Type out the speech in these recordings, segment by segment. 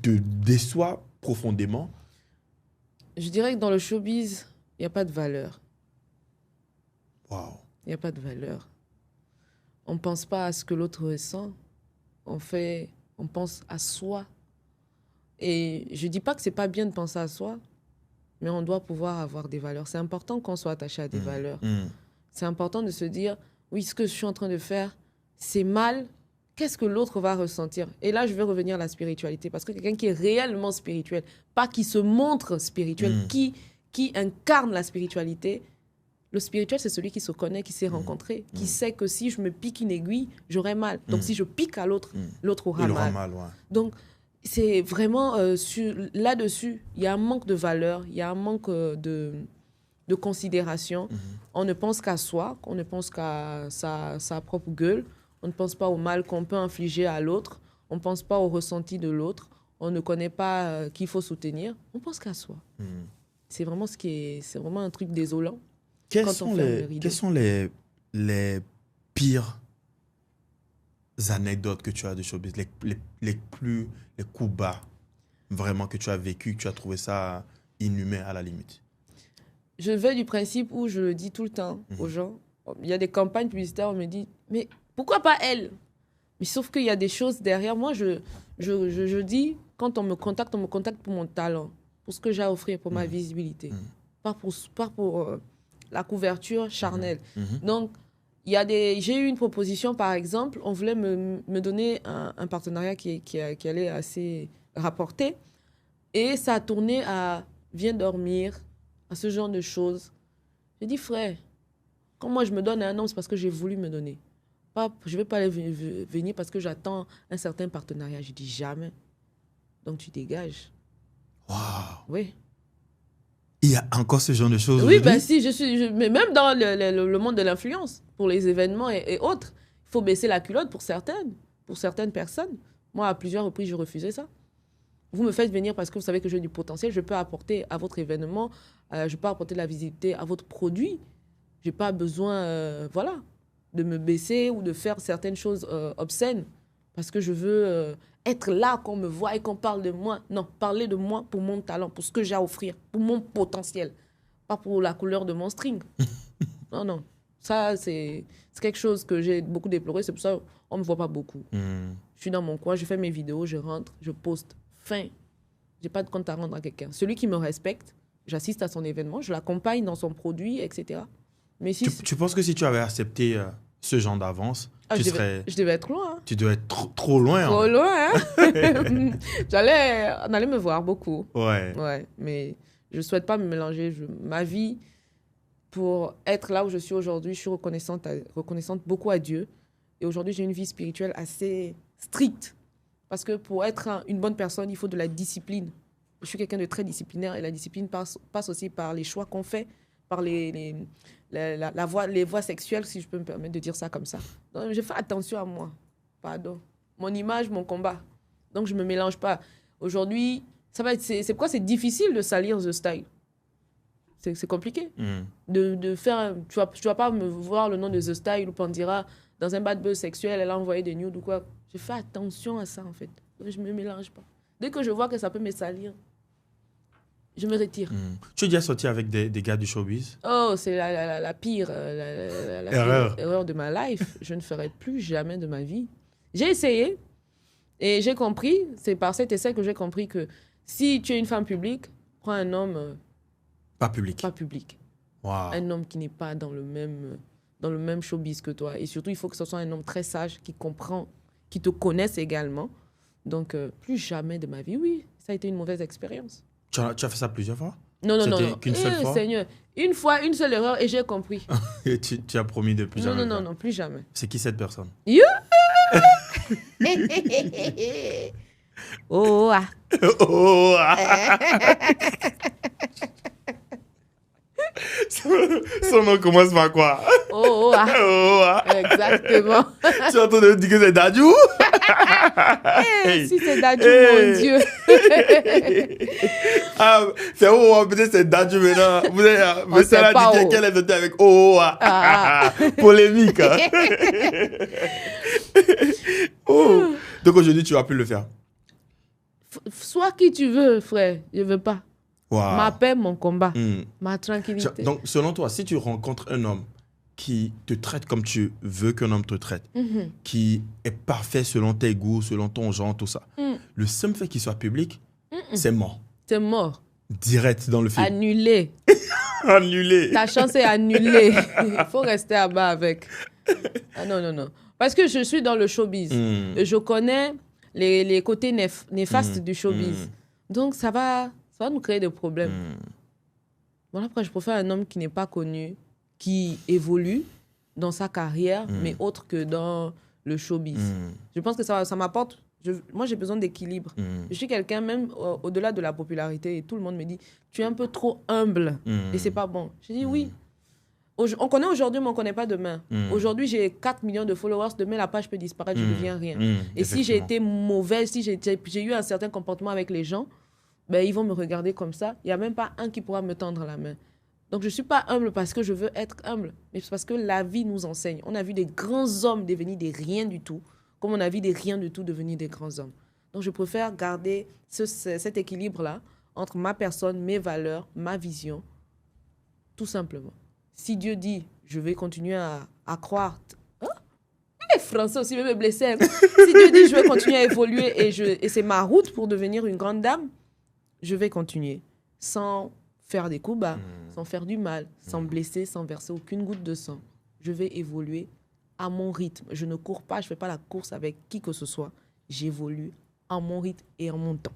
te déçoit profondément? Je dirais que dans le showbiz, il n'y a pas de valeur. Waouh. Il n'y a pas de valeur. On ne pense pas à ce que l'autre ressent. On pense à soi. Et je ne dis pas que ce n'est pas bien de penser à soi, mais on doit pouvoir avoir des valeurs. C'est important qu'on soit attaché à des valeurs. C'est important de se dire, oui, ce que je suis en train de faire, c'est mal. Qu'est-ce que l'autre va ressentir? Et là, je vais revenir à la spiritualité. Parce que quelqu'un qui est réellement spirituel, pas qui se montre spirituel, qui incarne la spiritualité, le spirituel, c'est celui qui se connaît, qui s'est rencontré, qui sait que si je me pique une aiguille, j'aurai mal. Donc, si je pique à l'autre, l'autre aura mal. Ouais. Donc, c'est vraiment là-dessus, il y a un manque de valeur, il y a un manque de considération. On ne pense qu'à soi, on ne pense qu'à sa propre gueule. On ne pense pas au mal qu'on peut infliger à l'autre. On ne pense pas au ressenti de l'autre. On ne connaît pas qu'il faut soutenir. On pense qu'à soi. C'est vraiment c'est vraiment un truc désolant. Quels sont les pires anecdotes que tu as de showbiz, les coups bas vraiment que tu as vécu, que tu as trouvé ça inhumain à la limite? Je vais du principe où je le dis tout le temps aux gens. Il y a des campagnes publicitaires, on me dit, mais pourquoi pas elle? Mais sauf qu'il y a des choses derrière. Moi, je dis, quand on me contacte pour mon talent, pour ce que j'ai à offrir, pour ma visibilité, pas pour la couverture charnelle. Donc, j'ai eu une proposition, par exemple, on voulait me donner un partenariat qui allait assez rapporter. Et ça a tourné à « viens dormir », à ce genre de choses. J'ai dit, frère, quand moi je me donne à un homme, c'est parce que j'ai voulu me donner. Je ne vais pas aller venir parce que j'attends un certain partenariat. Je dis jamais. Donc tu dégages. Waouh. Oui. Il y a encore ce genre de choses? Oui, ben si, mais même dans le monde de l'influence, pour les événements et autres, il faut baisser la culotte pour certaines personnes. Moi, à plusieurs reprises, je refusais ça. Vous me faites venir parce que vous savez que j'ai du potentiel, je peux apporter à votre événement, je peux apporter de la visibilité à votre produit. Je n'ai pas besoin de me baisser ou de faire certaines choses obscènes parce que je veux être là, qu'on me voit et qu'on parle de moi. Non, parler de moi pour mon talent, pour ce que j'ai à offrir, pour mon potentiel, pas pour la couleur de mon string. Non. Ça, c'est quelque chose que j'ai beaucoup déploré. C'est pour ça qu'on ne me voit pas beaucoup. Je suis dans mon coin, je fais mes vidéos, je rentre, je poste. Fin. Je n'ai pas de compte à rendre à quelqu'un. Celui qui me respecte, j'assiste à son événement, je l'accompagne dans son produit, etc. Mais si tu penses que si tu avais accepté ce genre d'avance, je devais être loin. Tu devais être trop loin. Trop loin, hein? On allait me voir beaucoup. Ouais. Mais je ne souhaite pas me mélanger. Ma vie, pour être là où je suis aujourd'hui, je suis reconnaissante beaucoup à Dieu. Et aujourd'hui, j'ai une vie spirituelle assez stricte. Parce que pour être une bonne personne, il faut de la discipline. Je suis quelqu'un de très disciplinaire et la discipline passe aussi par les choix qu'on fait, par les voies sexuelles, si je peux me permettre de dire ça comme ça. Donc, je fais attention à moi. Pardon. Mon image, mon combat. Donc, je ne me mélange pas. Aujourd'hui, c'est pourquoi c'est difficile de salir The Style. C'est compliqué. De faire... Tu vas pas me voir le nom de The Style ou Pandira dans un bad buzz sexuel, elle a envoyé des nudes ou quoi. Je fais attention à ça, en fait. Je ne me mélange pas. Dès que je vois que ça peut me salir, je me retire. Tu es déjà sorti avec des gars du showbiz? Oh, c'est la pire erreur de ma life. Je ne ferai plus jamais de ma vie. J'ai essayé et j'ai compris, c'est par cet essai que j'ai compris que si tu es une femme publique, prends un homme... Pas public. Pas public. Wow. Un homme qui n'est pas dans le même showbiz que toi. Et surtout, il faut que ce soit un homme très sage, qui comprend, qui te connaisse également. Donc, plus jamais de ma vie. Oui, ça a été une mauvaise expérience. Tu as fait ça plusieurs fois? Non. C'était qu'une seule fois? Seigneur, une fois, une seule erreur et j'ai compris. Et tu as promis de plus jamais? Non, plus jamais. C'est qui cette personne? You? Oh, ah. Oh, ah. Son nom commence par quoi? Oh, ah. Oh, ah. Exactement. Tu es en train de dire que c'est Dadju? Si c'est Dadju, mon Dieu. C'est oh, ah, peut-être c'est Dadju maintenant. Vous avez ça là dit qu'elle est venue avec oh, ah. Polémique. Hein? Oh. Donc aujourd'hui, tu vas plus le faire? Sois qui tu veux, frère. Je veux pas. Waouh. Ma paix, mon combat. Hmm. Ma tranquillité. Donc, selon toi, si tu rencontres un homme qui te traite comme tu veux qu'un homme te traite, Mhm. qui est parfait selon tes goûts, selon ton genre, tout ça, Mm. le simple fait qu'il soit public, c'est mort. C'est mort. Direct dans le film. Annulé. Annulé. Ta chance est annulée. Il faut rester à bas avec. Ah non, non, non. Parce que je suis dans le showbiz. Hmm. Et je connais les côtés néfastes du showbiz. Donc, ça va nous créer des problèmes. Voilà pourquoi je préfère un homme qui n'est pas connu, qui évolue dans sa carrière, mais autre que dans le showbiz. Je pense que ça m'apporte... Moi, j'ai besoin d'équilibre. Je suis quelqu'un, même au-delà de la popularité, et tout le monde me dit, tu es un peu trop humble, et c'est pas bon. Je dis oui. On connaît aujourd'hui, mais on ne connaît pas demain. Aujourd'hui, j'ai 4 millions de followers. Demain, la page peut disparaître, je ne deviens rien. Et si j'ai été mauvaise, si j'ai eu un certain comportement avec les gens, ben, ils vont me regarder comme ça. Il n'y a même pas un qui pourra me tendre la main. Donc, je ne suis pas humble parce que je veux être humble, mais c'est parce que la vie nous enseigne. On a vu des grands hommes devenir des rien du tout, comme on a vu des rien du tout devenir des grands hommes. Donc, je préfère garder cet équilibre-là entre ma personne, mes valeurs, ma vision, tout simplement. Si Dieu dit, je vais continuer à croire... Hein? Les Français aussi, me blesser. Si Dieu dit, je vais continuer à évoluer et c'est ma route pour devenir une grande dame, je vais continuer sans faire des coups bas, sans faire du mal, sans blesser, sans verser aucune goutte de sang. Je vais évoluer à mon rythme. Je ne cours pas, je ne fais pas la course avec qui que ce soit. J'évolue à mon rythme et en mon temps.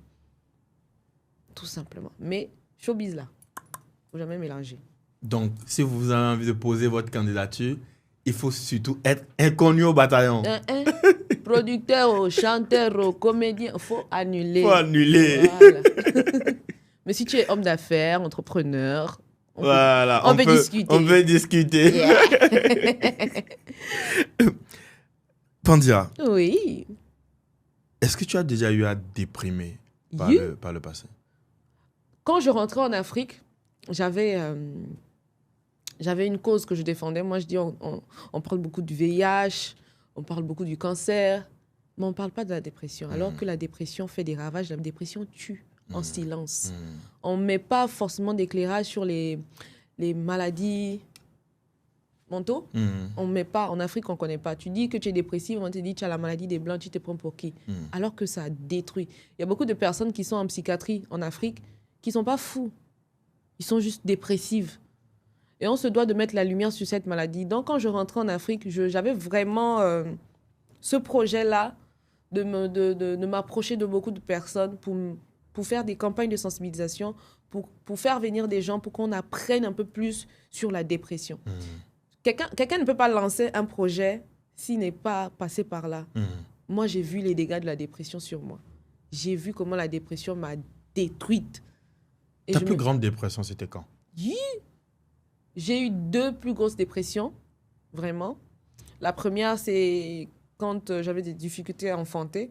Tout simplement. Mais showbiz là, il ne faut jamais mélanger. Donc, si vous avez envie de poser votre candidature, il faut surtout être inconnu au bataillon. Producteur, chanteur, comédien, il faut annuler. Il faut annuler. Voilà. Mais si tu es homme d'affaires, entrepreneur, on peut discuter. On peut discuter. Yeah. Pandira, Oui. est-ce que tu as déjà eu à déprimer par le passé? Quand je rentrais en Afrique, j'avais une cause que je défendais. Moi, je dis, on parle beaucoup du VIH, on parle beaucoup du cancer, mais on ne parle pas de la dépression. Alors que la dépression fait des ravages, la dépression tue en silence. On ne met pas forcément d'éclairage sur les maladies mentaux. On met pas, en Afrique, on ne connaît pas. Tu dis que tu es dépressive, on te dit tu as la maladie des Blancs, tu te prends pour qui? Alors que ça détruit. Il y a beaucoup de personnes qui sont en psychiatrie en Afrique qui ne sont pas fous. Ils sont juste dépressives. Et on se doit de mettre la lumière sur cette maladie. Donc, quand je rentrais en Afrique, j'avais vraiment ce projet-là de m'approcher de beaucoup de personnes pour faire des campagnes de sensibilisation, pour faire venir des gens, pour qu'on apprenne un peu plus sur la dépression. Quelqu'un ne peut pas lancer un projet s'il n'est pas passé par là. Moi, j'ai vu les dégâts de la dépression sur moi. J'ai vu comment la dépression m'a détruite. Ta plus grande dépression, c'était quand? J'ai eu 2 plus grosses dépressions, vraiment. La première, c'est quand j'avais des difficultés à enfanter.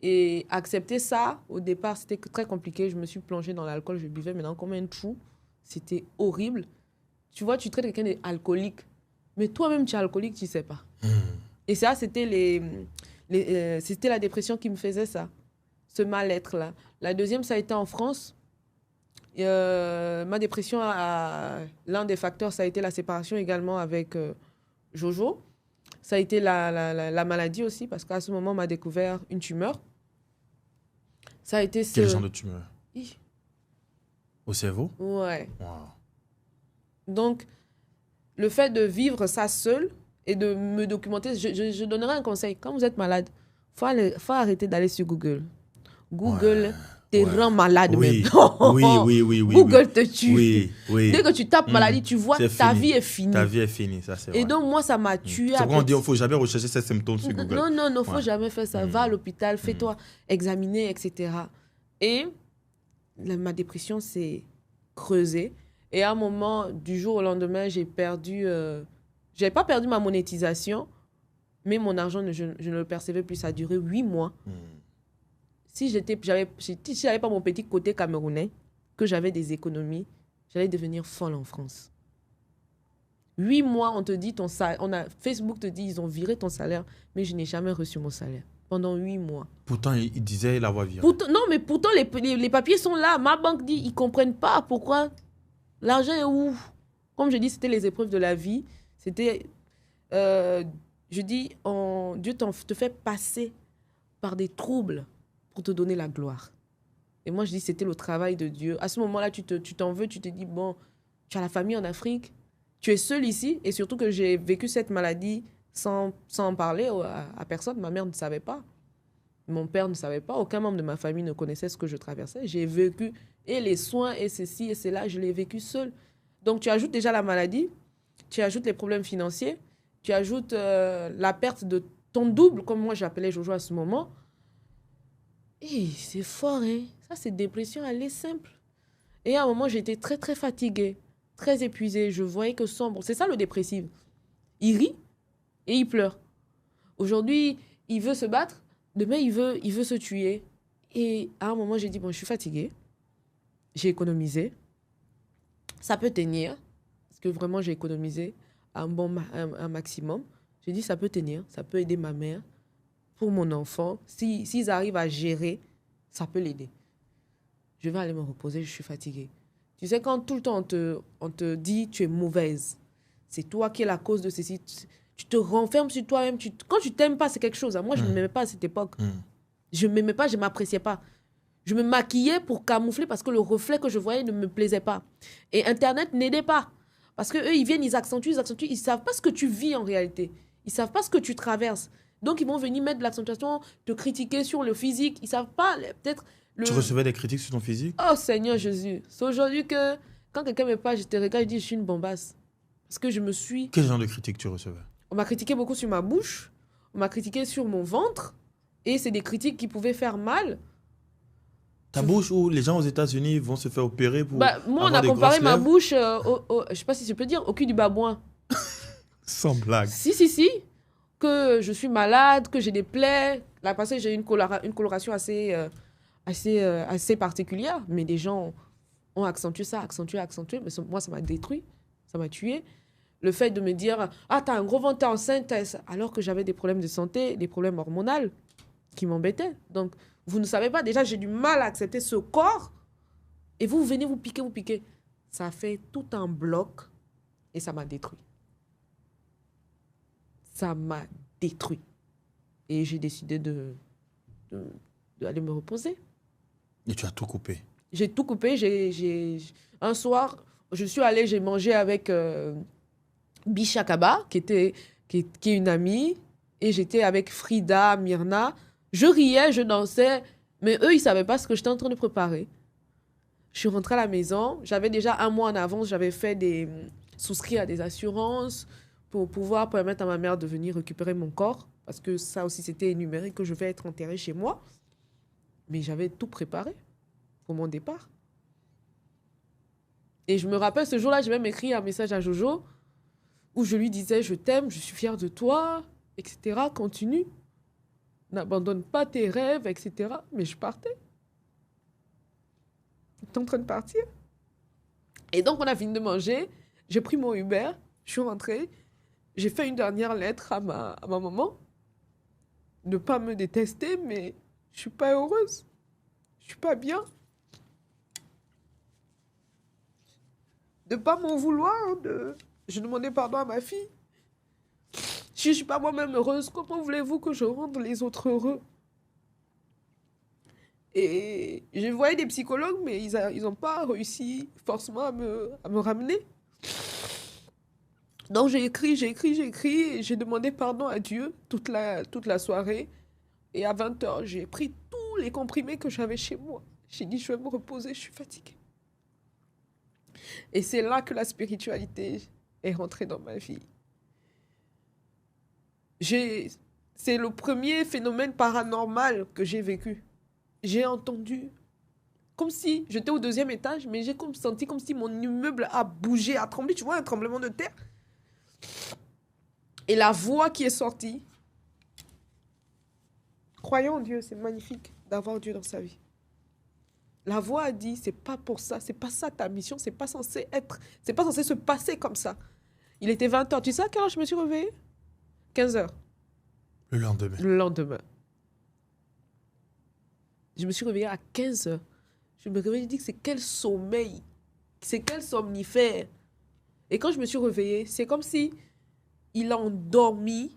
Et accepter ça, au départ, c'était très compliqué. Je me suis plongée dans l'alcool, je buvais maintenant comme un trou. C'était horrible. Tu vois, tu traites quelqu'un d'alcoolique, mais toi-même, tu es alcoolique, tu ne sais pas. Et ça, c'était c'était la dépression qui me faisait ça, ce mal-être-là. La deuxième, ça a été en France. Ma dépression, l'un des facteurs, ça a été la séparation également avec Jojo. Ça a été la maladie aussi, parce qu'à ce moment, on m'a découvert une tumeur. Ça a été Quel genre de tumeur? Au cerveau? Ouais. Wow. Donc, le fait de vivre ça seul et de me documenter, je donnerai un conseil. Quand vous êtes malade, il faut arrêter d'aller sur Google. Google te rend malade même. Oui. Google te tue. Oui. Dès que tu tapes maladie, tu vois ta vie est finie. Ta vie est finie, ça c'est vrai. Et donc, moi, ça m'a tué. C'est pourquoi on dit qu'il ne faut jamais rechercher ces symptômes sur Google. Non, il ne faut jamais faire ça. Va à l'hôpital, fais-toi examiner, etc. Et ma dépression s'est creusée. Et à un moment, du jour au lendemain, j'ai perdu... je n'avais pas perdu ma monétisation, mais mon argent, je ne le percevais plus. Ça a duré 8 mois. Si je n'avais pas mon petit côté camerounais, que j'avais des économies, j'allais devenir folle en France. 8 mois, on te dit Facebook te dit ils ont viré ton salaire, mais je n'ai jamais reçu mon salaire. pendant 8 mois. Pourtant, il disait l'avoir viré. Non, mais pourtant, les papiers sont là. Ma banque dit, ils ne comprennent pas pourquoi. L'argent est où? Comme je dis, c'était les épreuves de la vie. C'était, je dis, Dieu te fait passer par des troubles pour te donner la gloire. Et moi, je dis, c'était le travail de Dieu. À ce moment-là, tu t'en veux, tu te dis, bon, tu as la famille en Afrique, tu es seul ici, et surtout que j'ai vécu cette maladie sans en parler à personne. Ma mère ne savait pas. Mon père ne savait pas. Aucun membre de ma famille ne connaissait ce que je traversais. J'ai vécu, et les soins, et ceci, et cela, je l'ai vécu seul. Donc, tu ajoutes déjà la maladie, tu ajoutes les problèmes financiers, tu ajoutes la perte de ton double, comme moi j'appelais Jojo à ce moment. Et c'est fort, hein. Ça, c'est dépression, elle est simple. Et à un moment, j'étais très, très fatiguée, très épuisée. Je voyais que sombre. C'est ça, le dépressif. Il rit et il pleure. Aujourd'hui, il veut se battre. Demain, il veut se tuer. Et à un moment, j'ai dit, bon, je suis fatiguée. J'ai économisé. Ça peut tenir. Parce que vraiment, j'ai économisé un maximum. J'ai dit, ça peut tenir. Ça peut aider ma mère. Pour mon enfant, s'ils arrivent à gérer, ça peut l'aider. Je vais aller me reposer, je suis fatiguée. Tu sais, quand tout le temps on te dit tu es mauvaise, c'est toi qui es la cause de ceci, tu te renfermes sur toi-même. Quand tu t'aimes pas, c'est quelque chose. Moi, je ne m'aimais pas à cette époque. Je ne m'aimais pas, je ne m'appréciais pas. Je me maquillais pour camoufler parce que le reflet que je voyais ne me plaisait pas. Et Internet n'aidait pas. Parce qu'eux, ils viennent, ils accentuent. Ils ne savent pas ce que tu vis en réalité. Ils ne savent pas ce que tu traverses. Donc, ils vont venir mettre de l'accentuation, te critiquer sur le physique. Ils ne savent pas, peut-être... Tu recevais des critiques sur ton physique? Oh, Seigneur Jésus. C'est aujourd'hui que, quand quelqu'un me parle, je te regarde, je dis, je suis une bombasse. Parce que je me suis... Quel genre de critiques tu recevais? On m'a critiqué beaucoup sur ma bouche. On m'a critiqué sur mon ventre. Et c'est des critiques qui pouvaient faire mal. Ta bouche, où les gens aux États-Unis vont se faire opérer pour... Moi, on a comparé ma bouche, je ne sais pas si je peux dire, au cul du babouin. Sans blague. Si. Que je suis malade, que j'ai des plaies. Là, passé, j'ai une coloration assez particulière. Mais des gens ont accentué ça, accentué. Mais moi, ça m'a détruit. Ça m'a tué. Le fait de me dire, ah, t'as un gros ventre, t'es enceinte. Alors que j'avais des problèmes de santé, des problèmes hormonaux qui m'embêtaient. Donc, vous ne savez pas. Déjà, j'ai du mal à accepter ce corps. Et vous venez vous piquer. Ça fait tout un bloc. Et ça m'a détruit. Ça m'a détruit. Et j'ai décidé d'aller me reposer. Et tu as tout coupé? J'ai tout coupé. Un soir, je suis allée, j'ai mangé avec Bishakaba, qui est une amie. Et j'étais avec Frida, Myrna. Je riais, je dansais. Mais eux, ils ne savaient pas ce que j'étais en train de préparer. Je suis rentrée à la maison. J'avais déjà 1 mois en avance. J'avais fait souscrit à des assurances pour pouvoir permettre à ma mère de venir récupérer mon corps, parce que ça aussi, c'était énuméré que je vais être enterrée chez moi. Mais j'avais tout préparé pour mon départ. Et je me rappelle, ce jour-là, j'ai même écrit un message à Jojo, où je lui disais, je t'aime, je suis fière de toi, etc. Continue. N'abandonne pas tes rêves, etc. Mais je partais. J'étais en train de partir. Et donc, on a fini de manger. J'ai pris mon Uber. Je suis rentrée. J'ai fait une dernière lettre à ma maman. Ne pas me détester, mais je ne suis pas heureuse. Je ne suis pas bien. De ne pas m'en vouloir. Je demandais pardon à ma fille. Si je ne suis pas moi-même heureuse, comment voulez-vous que je rende les autres heureux? Et je voyais des psychologues, mais ils n'ont pas réussi forcément à me ramener. Donc j'ai écrit, et j'ai demandé pardon à Dieu toute la soirée. Et à 20h, j'ai pris tous les comprimés que j'avais chez moi. J'ai dit, je vais me reposer, je suis fatiguée. Et c'est là que la spiritualité est rentrée dans ma vie. C'est le premier phénomène paranormal que j'ai vécu. J'ai entendu, comme si j'étais au 2e étage, mais j'ai senti comme si mon immeuble a bougé, a tremblé. Tu vois, un tremblement de terre. Et la voix qui est sortie. Croyons en Dieu, c'est magnifique d'avoir Dieu dans sa vie. La voix a dit, c'est pas pour ça, c'est pas ça ta mission, c'est pas censé se passer comme ça. Il était 20h. Tu sais à quelle heure je me suis réveillée? 15h. Le lendemain. Le lendemain. Je me suis réveillée à 15 heures. Je me réveille, je dis que c'est quel sommeil, c'est quel somnifère. Et quand je me suis réveillée, c'est comme si il a endormi